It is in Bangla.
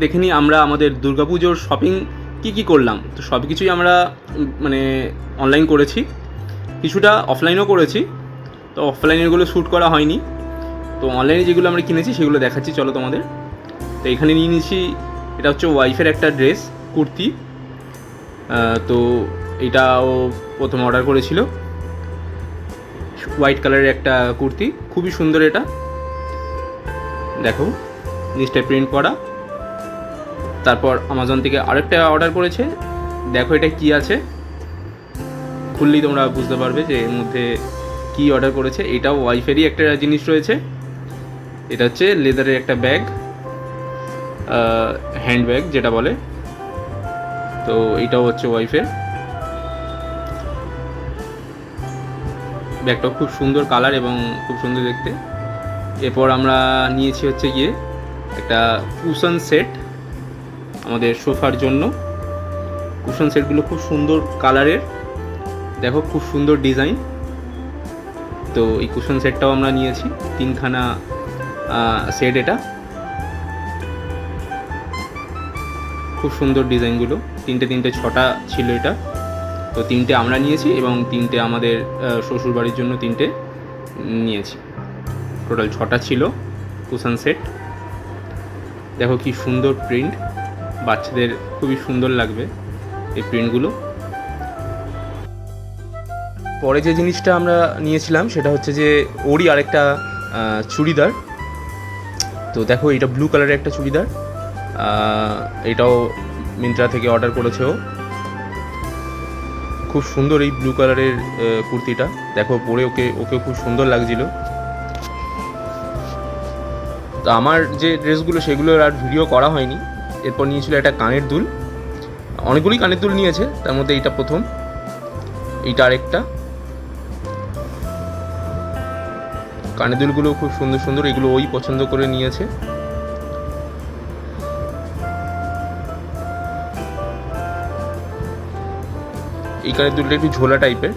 দেখে নিই আমরা আমাদের দুর্গাপুজোর শপিং কী করলাম। তো সব কিছুই আমরা মানে অনলাইন করেছি, কিছুটা অফলাইনও করেছি। তো অফলাইনেরগুলো শ্যুট করা হয়নি, তো অনলাইনে যেগুলো আমরা কিনেছি সেগুলো দেখাচ্ছি চলো তোমাদের। তো এখানে নিয়ে নিয়েছি, এটা হচ্ছে ওয়াইফের একটা ড্রেস, কুর্তি। তো এটা ও প্রথম অর্ডার করেছিল, হোয়াইট কালারের একটা কুর্তি, খুবই সুন্দর। এটা দেখো নিচটায় প্রিন্ট করা। তারপর আমাজন থেকে আরেকটা অর্ডার করেছে, দেখো এটা কি আছে, খুললেই তোমরা বুঝতে পারবে যে এর মধ্যে কি অর্ডার করেছে। এটাও ওয়াইফেরই একটা জিনিস রয়েছে, এটা হচ্ছে লেদারের একটা ব্যাগ, হ্যান্ড ব্যাগ যেটা বলে। তো এটাও হচ্ছে ওয়াইফের ব্যাগটাও খুব সুন্দর কালার এবং খুব সুন্দর দেখতে। এরপর আমরা নিয়েছি হচ্ছে গিয়ে একটা কুশন সেট আমাদের সোফার জন্য। কুশন সেটগুলো খুব সুন্দর কালারের, দেখো খুব সুন্দর ডিজাইন। তো এই কুশন সেটটাও আমরা নিয়েছি, 3খানা সেট। এটা খুব সুন্দর ডিজাইনগুলো, 3টে 6টা ছিল এটা। তো 3টে আমরা নিয়েছি এবং 3টে আমাদের শ্বশুরবাড়ির জন্য 3টে নিয়েছি। টোটাল 6টা ছিল কুশন সেট। দেখো কি সুন্দর প্রিন্ট, বাচ্চাদের খুবই সুন্দর লাগবে এই প্রিন্টগুলো। পরে যে জিনিসটা আমরা নিয়েছিলাম সেটা হচ্ছে যে ওরই আরেকটা চুড়িদার। তো দেখো এটা ব্লু কালারের একটা চুড়িদার, এটাও মিন্ত্রা থেকে অর্ডার করেছে ও। খুব সুন্দর এই ব্লু কালারের কুর্তিটা, দেখো পরে ওকে খুব সুন্দর লাগছিল। তো আমার যে ড্রেসগুলো সেগুলোর আর ভিডিও করা হয়নি। এরপর নিয়েছিল একটা কানের দুল, অনেকগুলি কানের দুল নিয়েছে, তার মধ্যে এইটা প্রথম, এইটা আরেকটা। কানের দুলগুলো খুব সুন্দর সুন্দর, এগুলো ওই পছন্দ করে নিয়েছে। এই কানের দুলটা একটু ঝোলা টাইপের,